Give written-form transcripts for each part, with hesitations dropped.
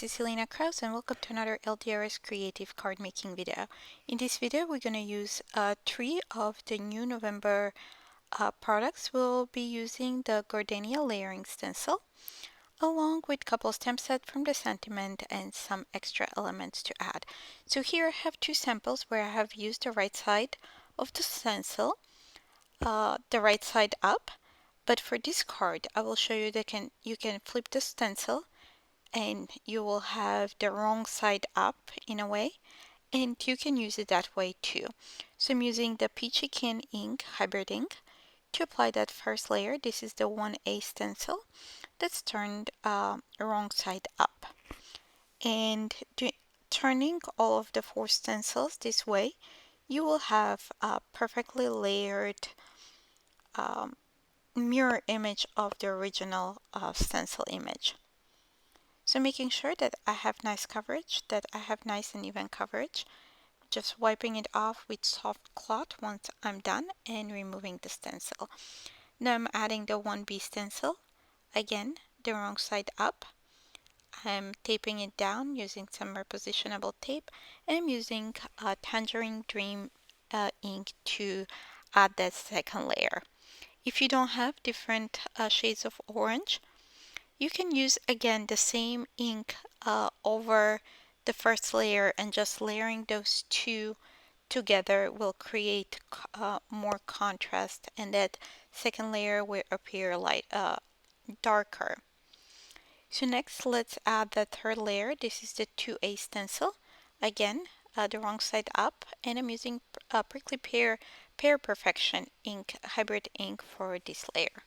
this is Ilina and welcome to another LDRS creative card making video. In this video, we're going to use 3 of the new November products. We'll be using the Gardenia layering stencil, along with a couple stamp sets from the sentiment and some extra elements to add. So here I have 2 samples where I have used the right side of the stencil, the right side up. But for this card, I will show you that you can flip the stencil and you will have the wrong side up in a way, and you can use it that way too. So I'm using the Peachy Keen ink, hybrid ink, to apply that first layer. This is the 1A stencil that's turned wrong side up. And turning all of the 4 stencils this way, you will have a perfectly layered mirror image of the original stencil image. So making sure that I have nice coverage, that I have nice and even coverage, just wiping it off with soft cloth once I'm done and removing the stencil. Now I'm adding the 1B stencil, again the wrong side up. I'm taping it down using some repositionable tape, and I'm using Tangerine Dream ink to add that second layer. If you don't have different shades of orange, you can use again the same ink over the first layer, and just layering those two together will create more contrast, and that second layer will appear light darker. So next let's add the third layer. This is the 2A stencil, again the wrong side up, and I'm using Prickly Pear Perfection ink, hybrid ink, for this layer.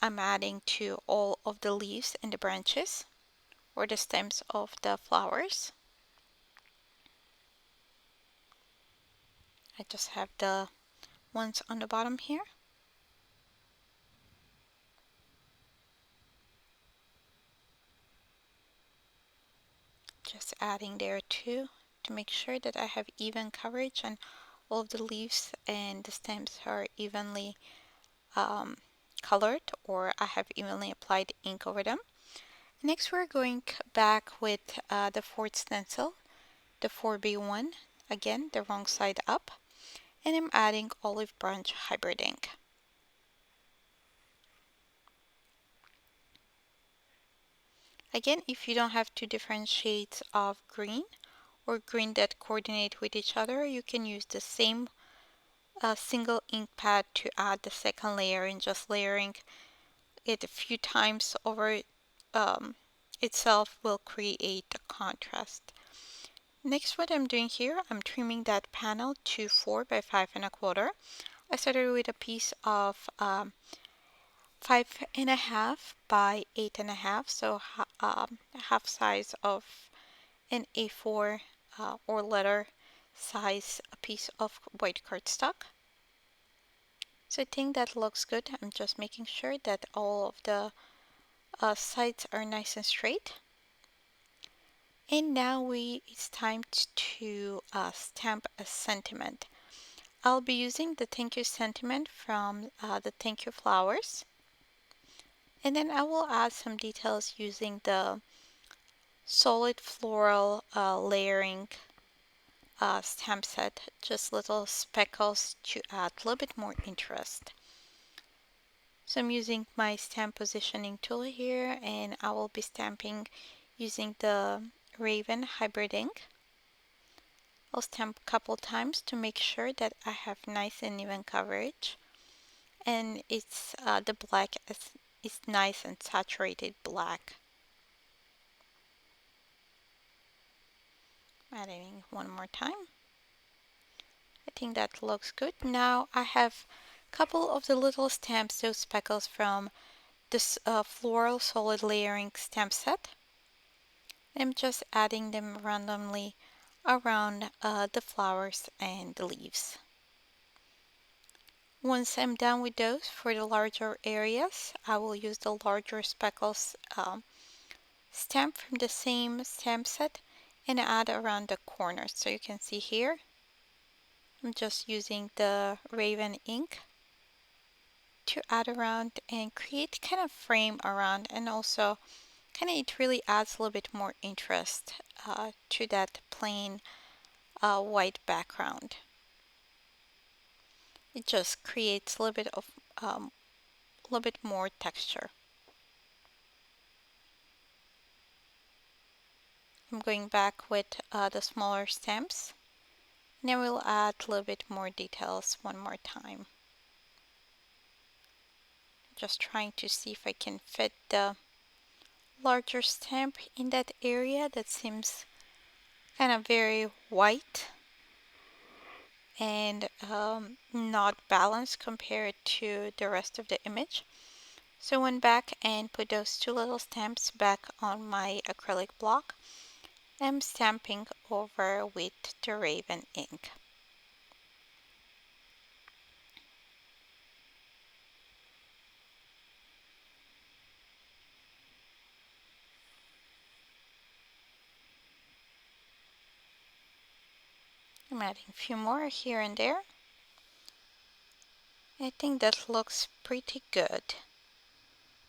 I'm adding to all of the leaves and the branches or the stems of the flowers. I just have the ones on the bottom here. Just adding there too, to make sure that I have even coverage and all of the leaves and the stems are evenly colored, or I have evenly applied ink over them. Next we're going back with the fourth stencil, the 4B1, again the wrong side up, and I'm adding olive branch hybrid ink. Again, if you don't have 2 different shades of green or green that coordinate with each other, you can use the same single ink pad to add the second layer, and just layering it a few times over itself will create a contrast. Next, what I'm doing here, I'm trimming that panel to 4 by 5.25. I started with a piece of 5.5 by 8.5, so half size of an A4 or letter size a piece of white cardstock. So I think that looks good. I'm just making sure that all of the sides are nice and straight. And now it's time to stamp a sentiment. I'll be using the Thank You sentiment from the Thank You flowers. And then I will add some details using the solid floral layering stamp set, just little speckles to add a little bit more interest. So I'm using my stamp positioning tool here, and I will be stamping using the Raven hybrid ink. I'll stamp a couple times to make sure that I have nice and even coverage, and it's the black is nice and saturated black. Adding one more time. I think that looks good. Now I have a couple of the little stamps, those speckles from this floral solid layering stamp set. I'm just adding them randomly around the flowers and the leaves. Once I'm done with those, for the larger areas, I will use the larger speckles stamp from the same stamp set and add around the corners. So you can see here, I'm just using the Raven ink to add around and create kind of frame around, and also kind of it really adds a little bit more interest to that plain white background. It just creates a little bit of a little bit more texture. I'm going back with the smaller stems, and I will add a little bit more details one more time. Just trying to see if I can fit the larger stem in that area that seems kind of very white and not balanced compared to the rest of the image. So I went back and put those two little stamps back on my acrylic block. I'm stamping over with the Raven ink. I'm adding a few more here and there. I think that looks pretty good.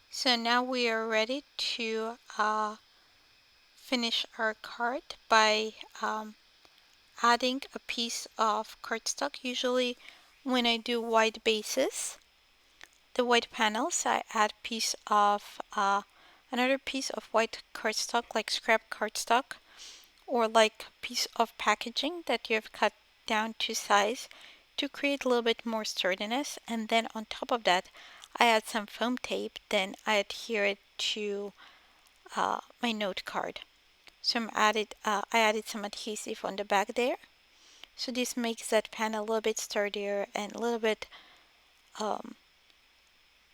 So now we are ready to finish our card by adding a piece of cardstock. Usually when I do white bases, the white panels, I add piece of another piece of white cardstock, like scrap cardstock, or like piece of packaging that you have cut down to size to create a little bit more sturdiness. And then on top of that, I add some foam tape, then I adhere it to my note card. So I added some adhesive on the back there. So this makes that panel a little bit sturdier and a little bit um,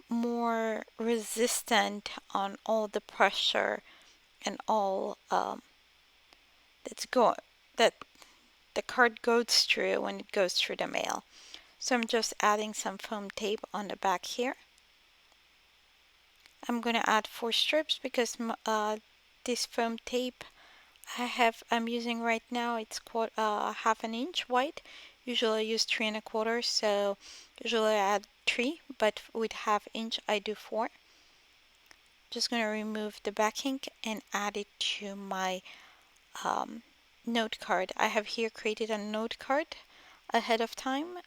more resistant on all the pressure and all that the card goes through when it goes through the mail. So I'm just adding some foam tape on the back here. I'm going to add 4 strips because this foam tape I'm using right now, it's half an inch wide. Usually I use 3 1/4, so usually I add 3, but with half inch I do 4. Just going to remove the backing and add it to my note card. I have here created a note card ahead of time.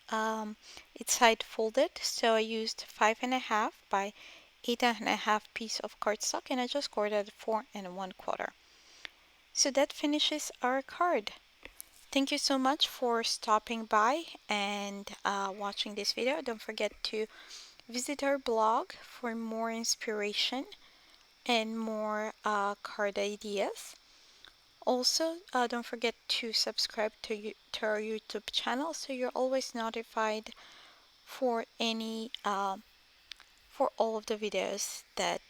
It's side folded, so I used 5.5 by 8.5 piece of cardstock, and I just scored at 4 1/4. So that finishes our card. Thank you so much for stopping by and watching this video. Don't forget to visit our blog for more inspiration and more card ideas. Also, don't forget to subscribe to our YouTube channel so you're always notified for for all of the videos that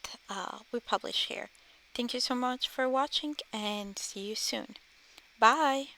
we publish here. Thank you so much for watching and see you soon. Bye!